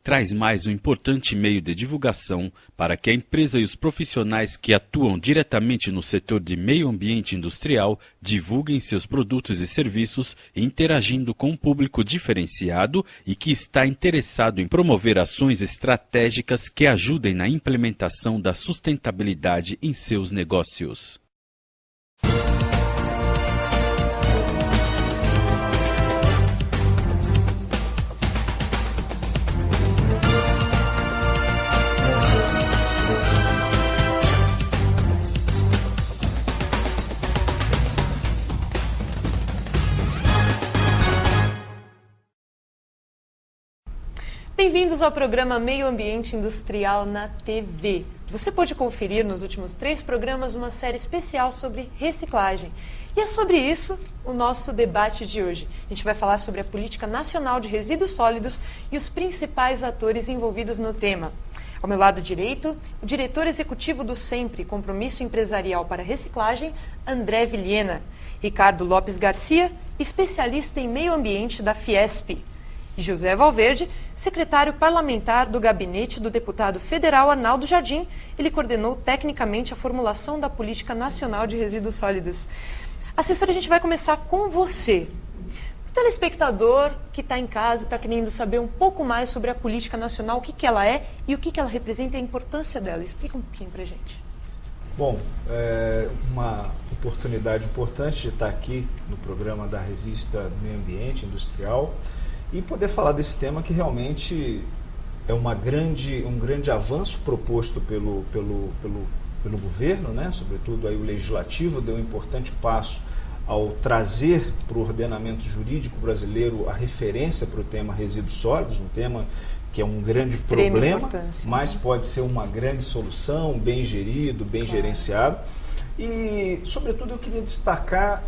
traz mais um importante meio de divulgação para que a empresa e os profissionais que atuam diretamente no setor de meio ambiente industrial divulguem seus produtos e serviços, interagindo com um público diferenciado e que está interessado em promover ações estratégicas que ajudem na implementação da sustentabilidade em seus negócios. Bem-vindos ao programa Meio Ambiente Industrial na TV. Você pode conferir nos últimos 3 programas uma série especial sobre reciclagem. E é sobre isso o nosso debate de hoje. A gente vai falar sobre a Política Nacional de Resíduos Sólidos e os principais atores envolvidos no tema. Ao meu lado direito, o diretor executivo do SEMPRE, Compromisso Empresarial para Reciclagem, André Vilhena. Ricardo Lopes Garcia, especialista em meio ambiente da Fiesp. José Valverde, secretário parlamentar do gabinete do deputado federal Arnaldo Jardim, ele coordenou tecnicamente a formulação da Política Nacional de Resíduos Sólidos. Assessor, a gente vai começar com você. O telespectador que está em casa e está querendo saber um pouco mais sobre a Política Nacional, o que ela é e o que ela representa e a importância dela. Explica um pouquinho para a gente. Bom, é uma oportunidade importante de estar aqui no programa da revista Meio Ambiente Industrial e poder falar desse tema que realmente é um grande avanço proposto pelo governo, né? Sobretudo aí o legislativo deu um importante passo ao trazer para o ordenamento jurídico brasileiro a referência para o tema resíduos sólidos, um tema que é um grande problema, mas pode ser uma grande solução, bem gerido, bem gerenciado. E, sobretudo, eu queria destacar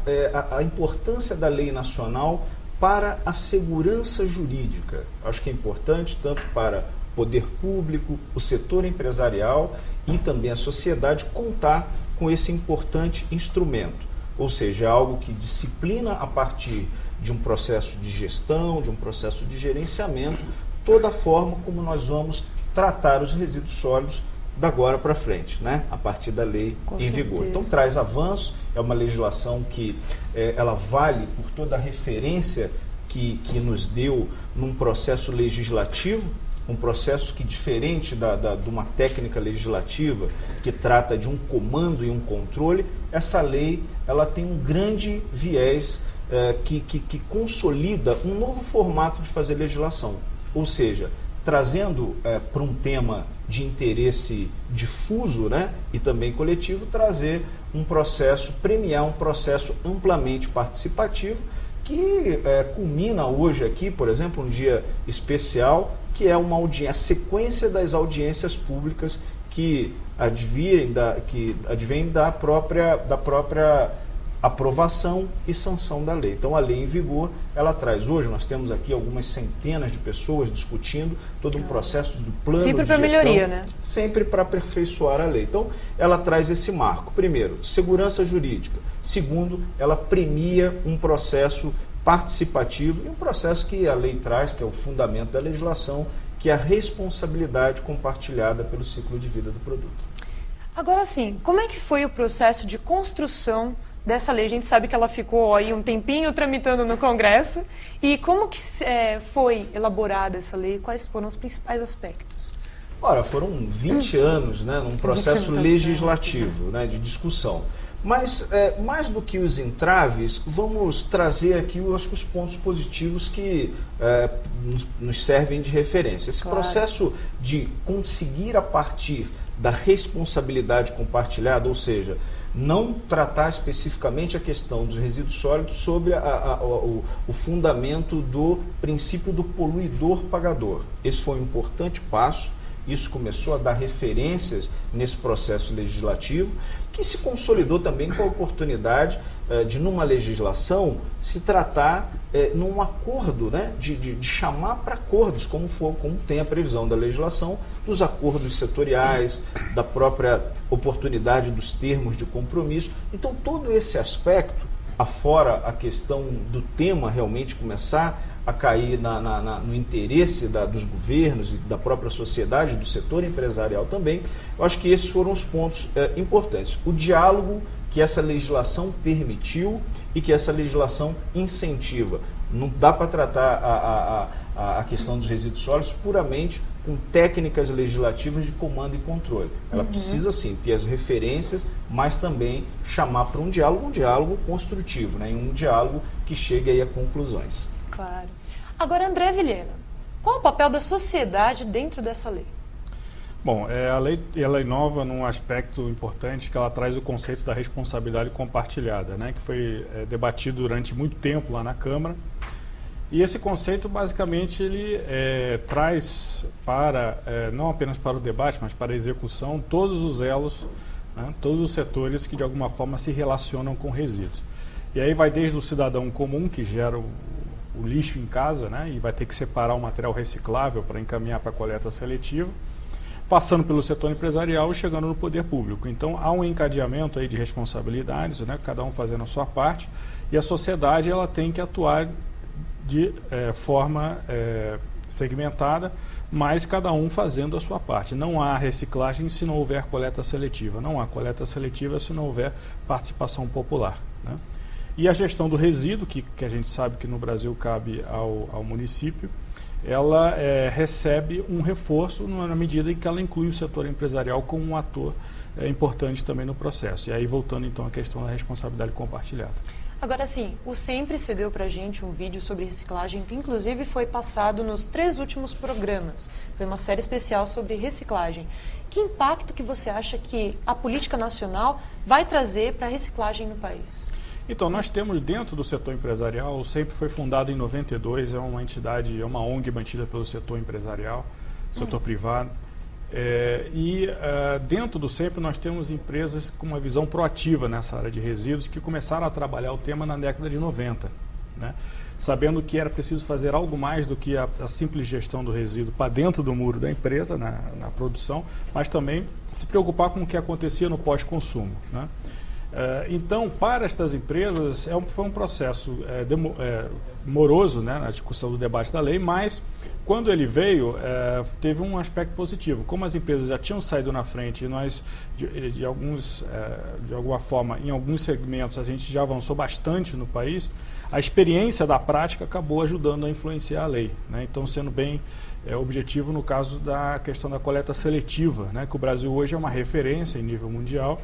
a importância da lei nacional para a segurança jurídica. Acho que é importante tanto para o poder público, o setor empresarial e também a sociedade contar com esse importante instrumento. Ou seja, é algo que disciplina a partir de um processo de gestão, de um processo de gerenciamento, toda a forma como nós vamos tratar os resíduos sólidos da agora para frente, né? A partir da lei em vigor. Então traz avanço, é uma legislação que ela vale por toda a referência que nos deu num processo legislativo, um processo que, diferente de uma técnica legislativa que trata de um comando e um controle, essa lei ela tem um grande viés que consolida um novo formato de fazer legislação, ou seja, trazendo para um tema de interesse difuso, né, e também coletivo, trazer um processo, premiar um processo amplamente participativo que culmina hoje aqui, por exemplo, um dia especial, que é a sequência das audiências públicas que advêm da própria aprovação e sanção da lei. Então, a lei em vigor, ela traz. Hoje nós temos aqui algumas centenas de pessoas discutindo todo um processo do plano sempre de gestão. Sempre para melhoria, né? Sempre para aperfeiçoar a lei. Então, ela traz esse marco. Primeiro, segurança jurídica. Segundo, ela premia um processo participativo e um processo que a lei traz, que é o fundamento da legislação, que é a responsabilidade compartilhada pelo ciclo de vida do produto. Agora sim, como é que foi o processo de construção dessa lei? A gente sabe que ela ficou aí um tempinho tramitando no Congresso. E como que foi elaborada essa lei? Quais foram os principais aspectos? Ora, foram 20 anos, né, num processo legislativo, né, de discussão. Mas, mais do que os entraves, vamos trazer aqui os pontos positivos que nos servem de referência. Esse processo de conseguir, a partir da responsabilidade compartilhada, ou seja, não tratar especificamente a questão dos resíduos sólidos sobre o fundamento do princípio do poluidor pagador. Esse foi um importante passo. Isso começou a dar referências nesse processo legislativo, que se consolidou também com a oportunidade de, numa legislação, se tratar num acordo, né, de chamar para acordos, como tem a previsão da legislação, dos acordos setoriais, da própria oportunidade dos termos de compromisso. Então, todo esse aspecto afora a questão do tema realmente começar a cair no interesse dos governos e da própria sociedade, do setor empresarial também, eu acho que esses foram os pontos importantes. O diálogo que essa legislação permitiu e que essa legislação incentiva. Não dá para tratar a questão dos resíduos sólidos puramente com técnicas legislativas de comando e controle. Ela precisa, sim, ter as referências, mas também chamar para um diálogo construtivo, né? E um diálogo que chegue aí a conclusões. Claro. Agora, André Vilhena, qual o papel da sociedade dentro dessa lei? Bom, a lei ela inova num aspecto importante, que ela traz o conceito da responsabilidade compartilhada, né? Que foi debatido durante muito tempo lá na Câmara. E esse conceito, basicamente, ele traz para, não apenas para o debate, mas para a execução, todos os elos, né, todos os setores que de alguma forma se relacionam com resíduos. E aí vai desde o cidadão comum, que gera o lixo em casa, né, e vai ter que separar o material reciclável para encaminhar para a coleta seletiva, passando pelo setor empresarial e chegando no poder público. Então, há um encadeamento aí de responsabilidades, né, cada um fazendo a sua parte, e a sociedade ela tem que atuar de forma segmentada, mas cada um fazendo a sua parte. Não há reciclagem se não houver coleta seletiva, não há coleta seletiva se não houver participação popular, né? E a gestão do resíduo, que a gente sabe que no Brasil cabe ao município, ela recebe um reforço na medida em que ela inclui o setor empresarial como um ator importante também no processo. E aí voltando então à questão da responsabilidade compartilhada. Agora sim, o Sempre cedeu para a gente um vídeo sobre reciclagem que inclusive foi passado nos 3 últimos programas. Foi uma série especial sobre reciclagem. Que impacto que você acha que a política nacional vai trazer para a reciclagem no país? Então, nós temos dentro do setor empresarial, o Sempre foi fundado em 92, é uma entidade, é uma ONG mantida pelo setor empresarial, setor privado. Dentro do Sempre nós temos empresas com uma visão proativa nessa área de resíduos que começaram a trabalhar o tema na década de 90, né? Sabendo que era preciso fazer algo mais do que a simples gestão do resíduo para dentro do muro da empresa, na produção, mas também se preocupar com o que acontecia no pós-consumo, né? Então, para estas empresas, foi um processo moroso, né, na discussão do debate da lei, mas quando ele veio, teve um aspecto positivo. Como as empresas já tinham saído na frente e nós, de alguma forma, em alguns segmentos, a gente já avançou bastante no país, a experiência da prática acabou ajudando a influenciar a lei, né? Então, sendo bem objetivo no caso da questão da coleta seletiva, né, que o Brasil hoje é uma referência em nível mundial,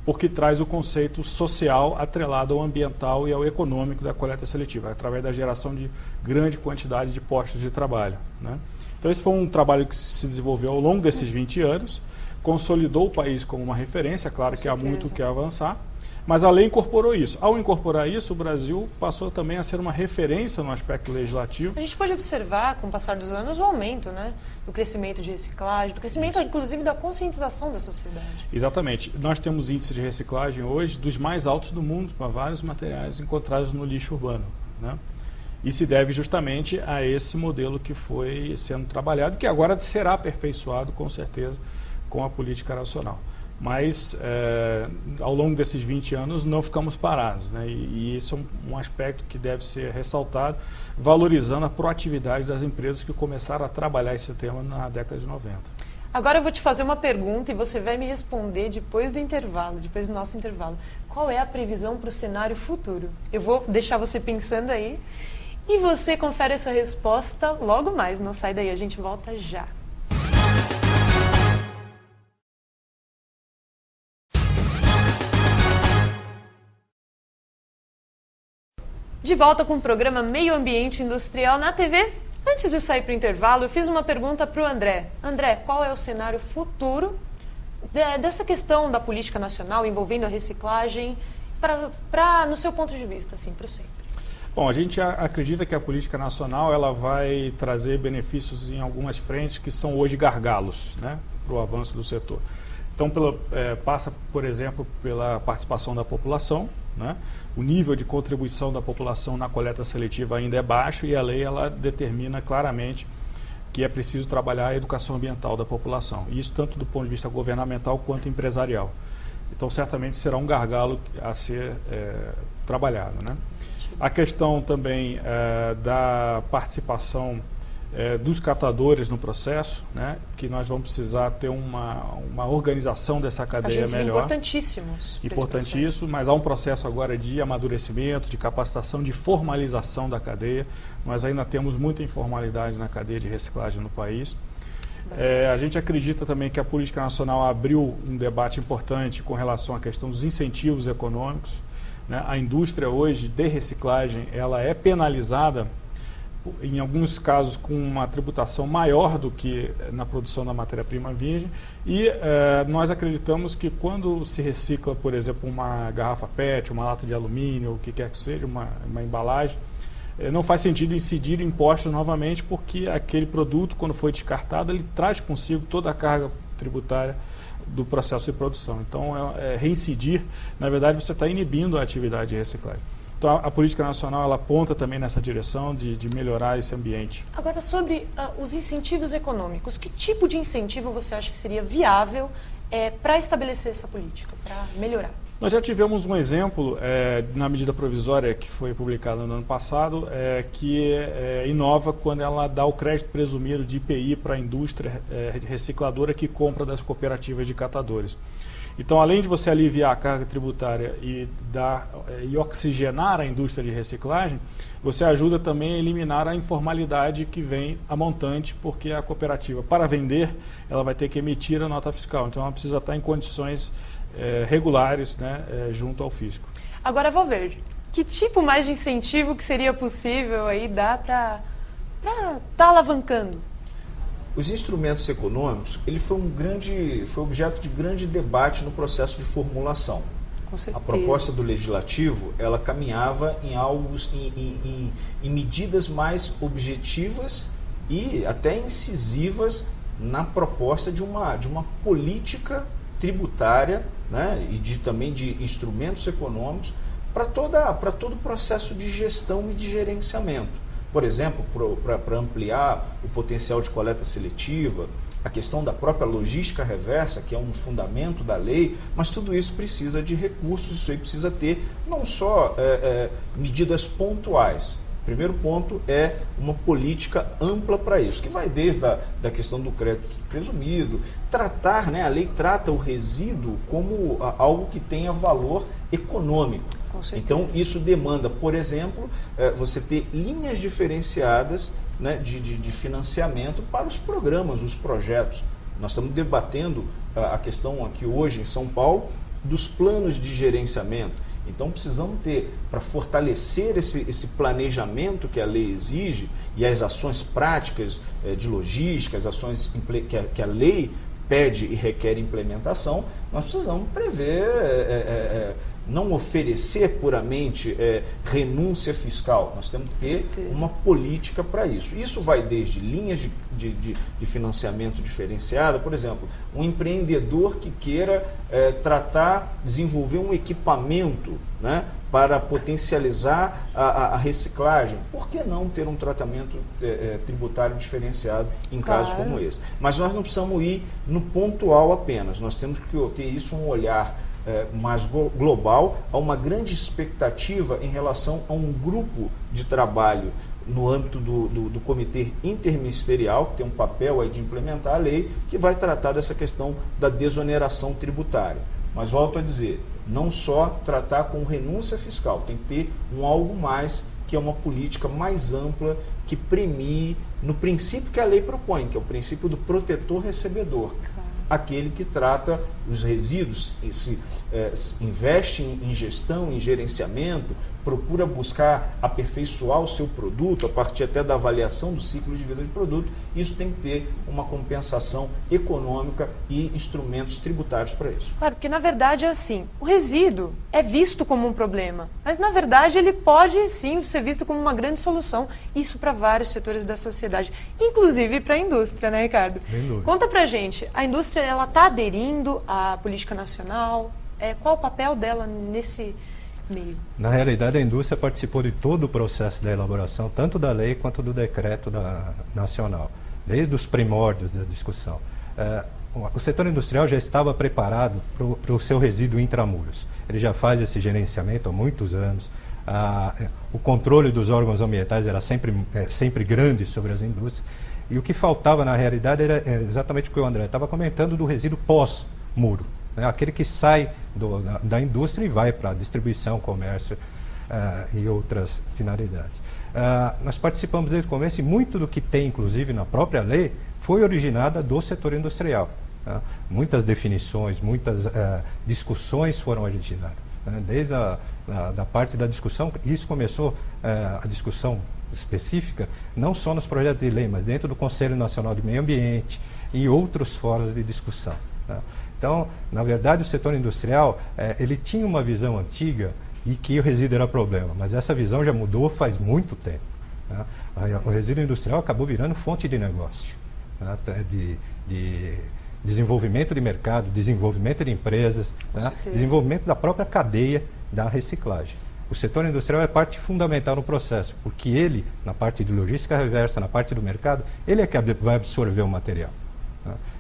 porque traz o conceito social atrelado ao ambiental e ao econômico da coleta seletiva, através da geração de grande quantidade de postos de trabalho, né? Então esse foi um trabalho que se desenvolveu ao longo desses 20 anos, consolidou o país como uma referência, claro que há muito que avançar, mas a lei incorporou isso. Ao incorporar isso, o Brasil passou também a ser uma referência no aspecto legislativo. A gente pode observar, com o passar dos anos, o aumento, né, do crescimento de reciclagem, do crescimento, inclusive, da conscientização da sociedade. Exatamente. Nós temos índices de reciclagem hoje dos mais altos do mundo para vários materiais encontrados no lixo urbano, né? E se deve justamente a esse modelo que foi sendo trabalhado, que agora será aperfeiçoado, com certeza, com a política nacional. Mas, ao longo desses 20 anos, não ficamos parados, né? E isso é um aspecto que deve ser ressaltado, valorizando a proatividade das empresas que começaram a trabalhar esse tema na década de 90. Agora eu vou te fazer uma pergunta e você vai me responder depois do intervalo, depois do nosso intervalo. Qual é a previsão para o cenário futuro? Eu vou deixar você pensando aí e você confere essa resposta logo mais. Não sai daí, a gente volta já. De volta com o programa Meio Ambiente Industrial na TV. Antes de sair para o intervalo, eu fiz uma pergunta para o André. André, qual é o cenário futuro dessa questão da política nacional envolvendo a reciclagem, no seu ponto de vista, assim, para o Sempre? Bom, a gente acredita que a política nacional ela vai trazer benefícios em algumas frentes que são hoje gargalos, né, para o avanço do setor. Então, passa, por exemplo, pela participação da população, né? O nível de contribuição da população na coleta seletiva ainda é baixo e a lei ela determina claramente que é preciso trabalhar a educação ambiental da população. Isso tanto do ponto de vista governamental quanto empresarial. Então, certamente será um gargalo a ser trabalhado, né? A questão também da participação dos catadores no processo, né, que nós vamos precisar ter uma organização dessa cadeia melhor. Importantíssimos. Importantíssimo, mas há um processo agora de amadurecimento, de capacitação, de formalização da cadeia. Nós ainda temos muita informalidade na cadeia de reciclagem no país. A gente acredita também que a política nacional abriu um debate importante com relação à questão dos incentivos econômicos, né? A indústria hoje de reciclagem, ela é penalizada em alguns casos com uma tributação maior do que na produção da matéria-prima virgem, e nós acreditamos que quando se recicla, por exemplo, uma garrafa PET, uma lata de alumínio, o que quer que seja, uma embalagem, não faz sentido incidir impostos novamente, porque aquele produto, quando foi descartado, ele traz consigo toda a carga tributária do processo de produção. Então, reincidir, na verdade, você está inibindo a atividade de reciclagem. Então, a política nacional ela aponta também nessa direção de melhorar esse ambiente. Agora, sobre os incentivos econômicos, que tipo de incentivo você acha que seria viável para estabelecer essa política, para melhorar? Nós já tivemos um exemplo na medida provisória que foi publicada no ano passado, que inova quando ela dá o crédito presumido de IPI para a indústria recicladora que compra das cooperativas de catadores. Então, além de você aliviar a carga tributária e oxigenar a indústria de reciclagem, você ajuda também a eliminar a informalidade que vem a montante, porque a cooperativa, para vender, ela vai ter que emitir a nota fiscal. Então, ela precisa estar em condições regulares, né, junto ao fisco. Agora, Valverde, que tipo mais de incentivo que seria possível aí dar para estar alavancando? Os instrumentos econômicos, ele foi objeto de grande debate no processo de formulação. Com certeza. A proposta do legislativo, ela caminhava em medidas mais objetivas e até incisivas na proposta de uma política tributária, né, e também de instrumentos econômicos para todo o processo de gestão e de gerenciamento. Por exemplo, para ampliar o potencial de coleta seletiva, a questão da própria logística reversa, que é um fundamento da lei, mas tudo isso precisa de recursos, isso aí precisa ter não só medidas pontuais. O primeiro ponto é uma política ampla para isso, que vai desde da questão do crédito presumido, tratar, né, a lei trata o resíduo como algo que tenha valor econômico. Então, isso demanda, por exemplo, você ter linhas diferenciadas, né, de financiamento para os programas, os projetos. Nós estamos debatendo a questão aqui hoje em São Paulo dos planos de gerenciamento. Então, precisamos ter, para fortalecer esse planejamento que a lei exige e as ações práticas de logística, as ações que a lei pede e requer implementação, nós precisamos prever, não oferecer puramente renúncia fiscal. Nós temos que ter uma política para isso. Isso vai desde linhas de financiamento diferenciada, por exemplo, um empreendedor que queira desenvolver um equipamento, né, para potencializar a reciclagem. Por que não ter um tratamento tributário diferenciado em casos como esse? Mas nós não precisamos ir no pontual apenas, nós temos que ter isso um olhar mais global, há uma grande expectativa em relação a um grupo de trabalho no âmbito do Comitê Interministerial, que tem um papel aí de implementar a lei, que vai tratar dessa questão da desoneração tributária. Mas volto a dizer, não só tratar com renúncia fiscal, tem que ter algo mais, que é uma política mais ampla, que premie no princípio que a lei propõe, que é o princípio do protetor-recebedor. Aquele que trata os resíduos, investe em gestão, em gerenciamento, procura buscar aperfeiçoar o seu produto, a partir até da avaliação do ciclo de vida do produto. Isso tem que ter uma compensação econômica e instrumentos tributários para isso. Claro, porque na verdade é assim, o resíduo é visto como um problema, mas na verdade ele pode sim ser visto como uma grande solução, isso para vários setores da sociedade, inclusive para a indústria, né, Ricardo? Conta pra gente, a indústria ela está aderindo à política nacional? Qual o papel dela nesse meio? Na realidade, a indústria participou de todo o processo da elaboração, tanto da lei quanto do decreto nacional, desde os primórdios da discussão. o setor industrial já estava preparado para o seu resíduo intramuros. Ele já faz esse gerenciamento há muitos anos. O controle dos órgãos ambientais era sempre grande sobre as indústrias. E o que faltava, na realidade, era exatamente o que o André estava comentando, do resíduo pós-muro, né? Aquele que sai da indústria e vai para a distribuição, comércio e outras finalidades. Nós participamos desde o começo e muito do que tem, inclusive, na própria lei, foi originada do setor industrial. Muitas definições, muitas discussões foram originadas. Desde da parte da discussão, isso começou, a discussão específica, não só nos projetos de lei, mas dentro do Conselho Nacional de Meio Ambiente e outros fóruns de discussão. Então, na verdade, o setor industrial, ele tinha uma visão antiga e que o resíduo era problema, mas essa visão já mudou faz muito tempo. O resíduo industrial acabou virando fonte de negócio, de desenvolvimento de mercado, desenvolvimento de empresas, desenvolvimento da própria cadeia da reciclagem. O setor industrial é parte fundamental no processo, porque ele, na parte de logística reversa, na parte do mercado, ele é que vai absorver o material.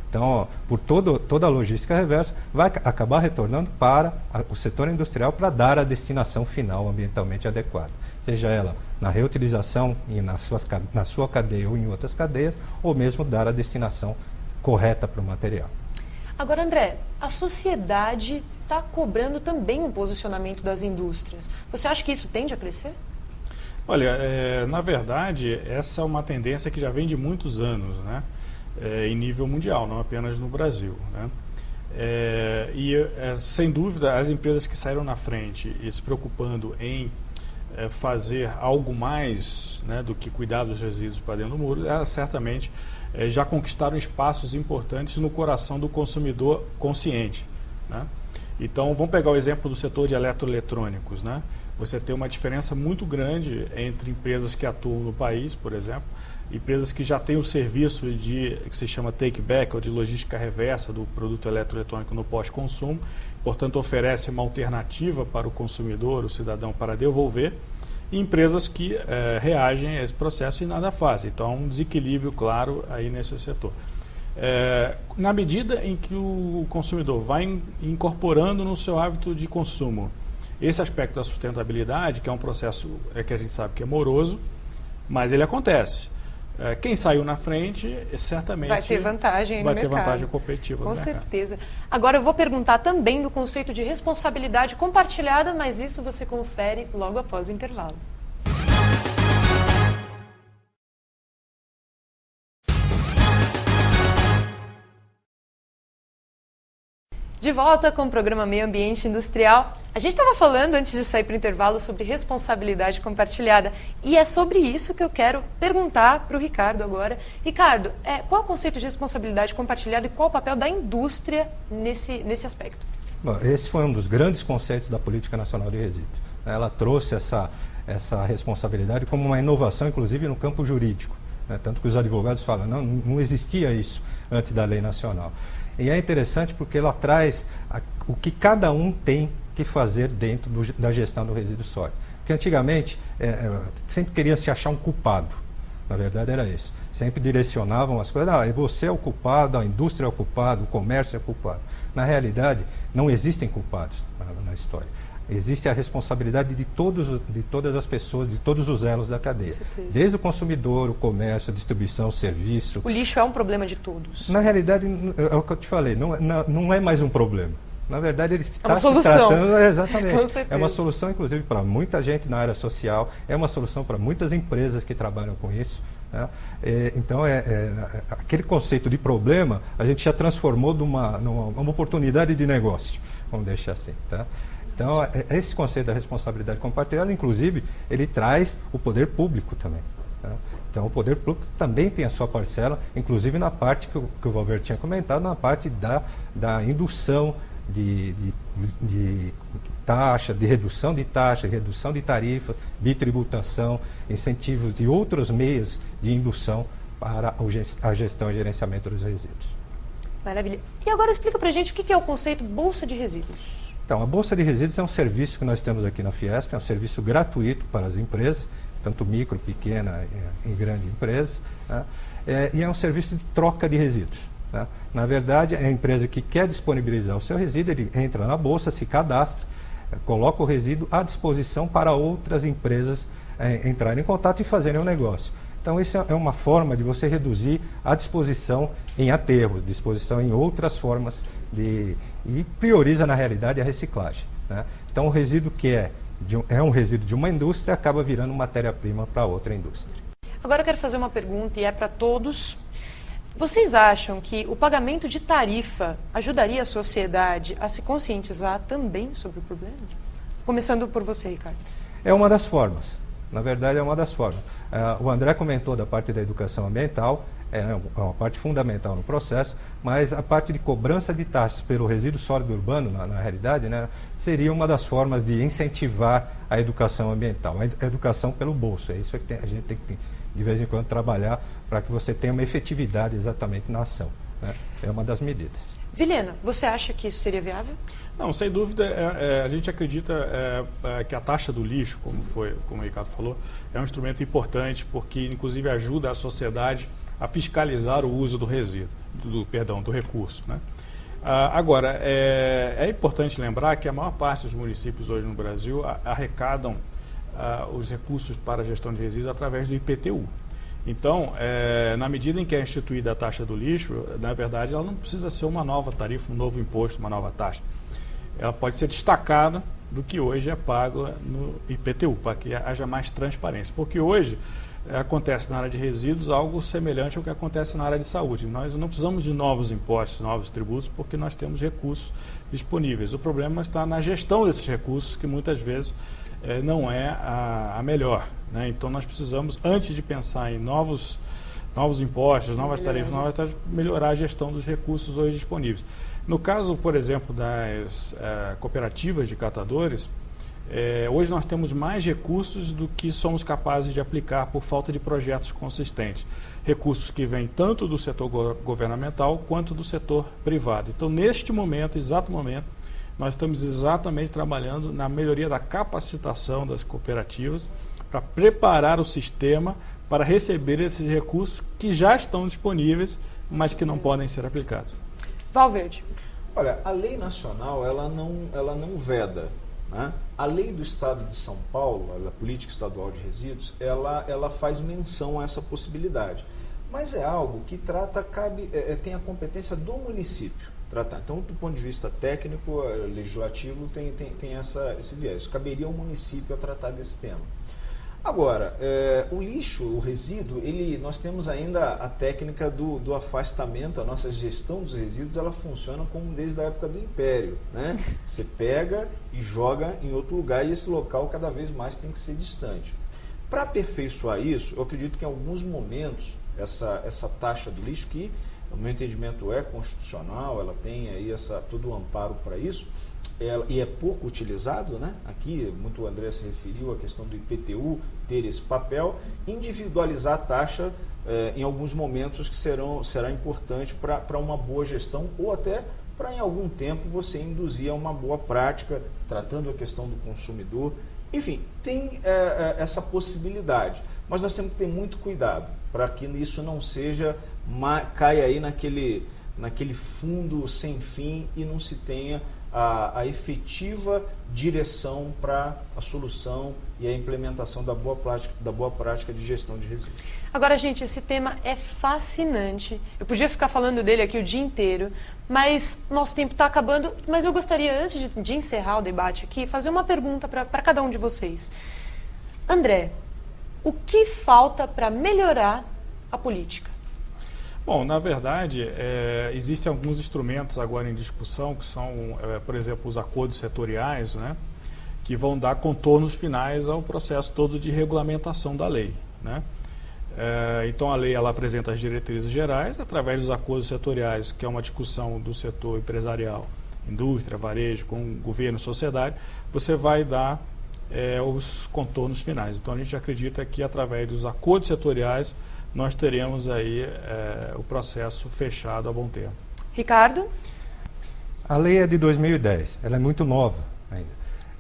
Então, por toda a logística reversa, vai acabar retornando para o setor industrial para dar a destinação final ambientalmente adequada. Seja ela na reutilização na sua cadeia ou em outras cadeias, ou mesmo dar a destinação correta para o material. Agora, André, a sociedade está cobrando também um posicionamento das indústrias. Você acha que isso tende a crescer? Olha, na verdade, essa é uma tendência que já vem de muitos anos, né? Em nível mundial, não apenas no Brasil, né? Sem dúvida, as empresas que saíram na frente e se preocupando em fazer algo mais, né, do que cuidar dos resíduos para dentro do muro, certamente já conquistaram espaços importantes no coração do consumidor consciente, né? Então, vamos pegar o exemplo do setor de eletroeletrônicos, né? Você tem uma diferença muito grande entre empresas que atuam no país, por exemplo, empresas que já têm o serviço que se chama take-back, ou de logística reversa do produto eletroeletrônico no pós-consumo, portanto oferece uma alternativa para o consumidor, o cidadão, para devolver, e empresas que reagem a esse processo e nada fazem. Então há um desequilíbrio claro aí nesse setor. Na medida em que o consumidor vai incorporando no seu hábito de consumo esse aspecto da sustentabilidade, que é um processo que a gente sabe que é moroso, mas ele acontece. Quem saiu na frente, certamente vai ter vantagem no mercado. Vai ter vantagem competitiva no mercado. Com certeza. Agora eu vou perguntar também do conceito de responsabilidade compartilhada, mas isso você confere logo após o intervalo. De volta com o programa Meio Ambiente Industrial. A gente estava falando, antes de sair para o intervalo, sobre responsabilidade compartilhada. E é sobre isso que eu quero perguntar para o Ricardo agora. Ricardo, qual é o conceito de responsabilidade compartilhada e qual o papel da indústria nesse aspecto? Bom, esse foi um dos grandes conceitos da Política Nacional de Resíduos. Ela trouxe essa responsabilidade como uma inovação, inclusive no campo jurídico. Tanto que os advogados falam, não existia isso antes da lei nacional. E é interessante porque ela traz o que cada um tem que fazer dentro da gestão do resíduo sólido. Porque antigamente sempre queriam se achar um culpado. Na verdade era isso. Sempre direcionavam as coisas, você é o culpado, a indústria é o culpado, o comércio é o culpado. Na realidade, não existem culpados na história. Existe a responsabilidade de todas as pessoas, de todos os elos da cadeia. Desde o consumidor, o comércio, a distribuição, o serviço. O lixo é um problema de todos. Na realidade, é o que eu te falei, não é mais um problema. Na verdade, ele está se tratando... Exatamente. É uma solução, inclusive, para muita gente na área social, é uma solução para muitas empresas que trabalham com isso. Né? Então, aquele conceito de problema, a gente já transformou numa oportunidade de negócio, vamos deixar assim, tá? Então, esse conceito da responsabilidade compartilhada, inclusive, ele traz o poder público também. Tá? Então, o poder público também tem a sua parcela, inclusive na parte que o Valverde tinha comentado, na parte da indução de taxa, de redução de taxa, redução de tarifa, bitributação, incentivos de outros meios de indução para a gestão e gerenciamento dos resíduos. Maravilha. E agora explica pra gente o que é o conceito Bolsa de Resíduos. Então, a Bolsa de Resíduos é um serviço que nós temos aqui na Fiesp, é um serviço gratuito para as empresas, tanto micro, pequena e grande empresas, né? E é um serviço de troca de resíduos. Né? Na verdade, é a empresa que quer disponibilizar o seu resíduo, ele entra na bolsa, se cadastra, coloca o resíduo à disposição para outras empresas entrarem em contato e fazerem o negócio. Então, isso é uma forma de você reduzir a disposição em aterros, disposição em outras formas e prioriza, na realidade, a reciclagem. Né? Então, o resíduo que é um resíduo de uma indústria acaba virando matéria-prima para outra indústria. Agora eu quero fazer uma pergunta e é para todos. Vocês acham que o pagamento de tarifa ajudaria a sociedade a se conscientizar também sobre o problema? Começando por você, Ricardo. É uma das formas. Na verdade, é uma das formas. O André comentou da parte da educação ambiental, é uma parte fundamental no processo, mas a parte de cobrança de taxas pelo resíduo sólido urbano, na realidade, né, seria uma das formas de incentivar a educação ambiental, a educação pelo bolso. É isso que a gente tem que, de vez em quando, trabalhar para que você tenha uma efetividade exatamente na ação. Né? É uma das medidas. Vilhena, você acha que isso seria viável? Não, sem dúvida, a gente acredita que a taxa do lixo, como o Ricardo falou, é um instrumento importante porque, inclusive, ajuda a sociedade a fiscalizar o uso do resíduo, do recurso. Né? Agora, é importante lembrar que a maior parte dos municípios hoje no Brasil arrecadam os recursos para a gestão de resíduos através do IPTU. Então, na medida em que é instituída a taxa do lixo, na verdade, ela não precisa ser uma nova tarifa, um novo imposto, uma nova taxa. Ela pode ser destacada do que hoje é pago no IPTU, para que haja mais transparência. Porque hoje acontece na área de resíduos algo semelhante ao que acontece na área de saúde. Nós não precisamos de novos impostos, novos tributos, porque nós temos recursos disponíveis. O problema está na gestão desses recursos, que muitas vezes não é a melhor. Né? Então, nós precisamos, antes de pensar em novos impostos, novas tarifas, melhorar a gestão dos recursos hoje disponíveis. No caso, por exemplo, das cooperativas de catadores, hoje nós temos mais recursos do que somos capazes de aplicar por falta de projetos consistentes. Recursos que vêm tanto do setor governamental quanto do setor privado. Então, neste momento, exato momento, nós estamos exatamente trabalhando na melhoria da capacitação das cooperativas para preparar o sistema para receber esses recursos que já estão disponíveis, mas que não podem ser aplicados. Valverde. Olha, a lei nacional, ela não veda. Né? A lei do Estado de São Paulo, a Política Estadual de Resíduos, ela faz menção a essa possibilidade. Mas é algo que tem a competência do município tratar. Então, do ponto de vista técnico, legislativo, tem esse viés. Caberia ao município a tratar desse tema. Agora, o lixo, o resíduo, nós temos ainda a técnica do afastamento, a nossa gestão dos resíduos, ela funciona como desde a época do Império. Né? Você pega e joga em outro lugar e esse local cada vez mais tem que ser distante. Para aperfeiçoar isso, eu acredito que em alguns momentos, essa taxa do lixo, que no meu entendimento é constitucional, ela tem aí todo o amparo para isso, e é pouco utilizado, né? Aqui, muito o André se referiu à questão do IPTU, ter esse papel, individualizar a taxa em alguns momentos que será importante para uma boa gestão ou até para em algum tempo você induzir a uma boa prática, tratando a questão do consumidor. Enfim, tem essa possibilidade, mas nós temos que ter muito cuidado para que isso não caia aí naquele fundo sem fim e não se tenha a efetiva direção para a solução e a implementação da boa prática de gestão de resíduos. Agora, gente, esse tema é fascinante. Eu podia ficar falando dele aqui o dia inteiro, mas nosso tempo está acabando. Mas eu gostaria, antes de encerrar o debate aqui, fazer uma pergunta para cada um de vocês. André, o que falta para melhorar a política? Bom, na verdade, existem alguns instrumentos agora em discussão, que são, por exemplo, os acordos setoriais, né, que vão dar contornos finais ao processo todo de regulamentação da lei. Né? Então, a lei ela apresenta as diretrizes gerais, através dos acordos setoriais, que é uma discussão do setor empresarial, indústria, varejo, com governo, sociedade, você vai dar os contornos finais. Então, a gente acredita que, através dos acordos setoriais, nós teremos aí o processo fechado a bom termo. Ricardo? A lei é de 2010, ela é muito nova ainda.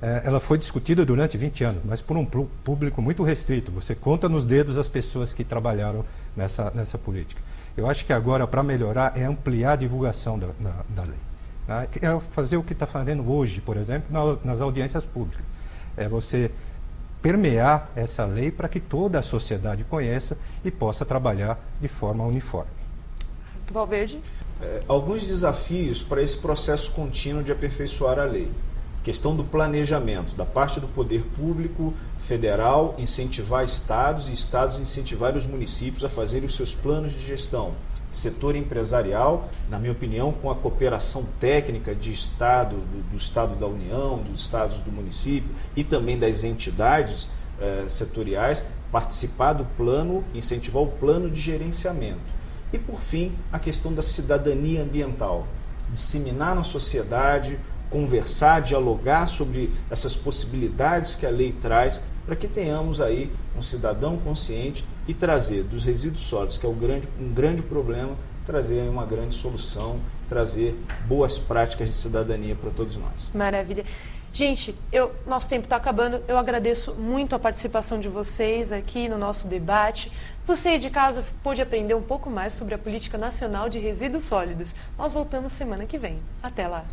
Ela foi discutida durante 20 anos, mas por um público muito restrito. Você conta nos dedos as pessoas que trabalharam nessa política. Eu acho que agora, para melhorar, é ampliar a divulgação da lei. Tá? É fazer o que está fazendo hoje, por exemplo, nas audiências públicas. É você permear essa lei para que toda a sociedade conheça e possa trabalhar de forma uniforme. Valverde? Alguns desafios para esse processo contínuo de aperfeiçoar a lei. Questão do planejamento, da parte do poder público federal, incentivar estados e estados incentivar os municípios a fazerem os seus planos de gestão. Setor empresarial, na minha opinião, com a cooperação técnica de Estado, do Estado da União, dos estados do município e também das entidades setoriais, participar do plano, incentivar o plano de gerenciamento. E, por fim, a questão da cidadania ambiental. Disseminar na sociedade, conversar, dialogar sobre essas possibilidades que a lei traz para que tenhamos aí um cidadão consciente e trazer dos resíduos sólidos, que é um grande problema, trazer aí uma grande solução, trazer boas práticas de cidadania para todos nós. Maravilha. Gente, nosso tempo está acabando. Eu agradeço muito a participação de vocês aqui no nosso debate. Você aí de casa pôde aprender um pouco mais sobre a Política Nacional de Resíduos Sólidos. Nós voltamos semana que vem. Até lá.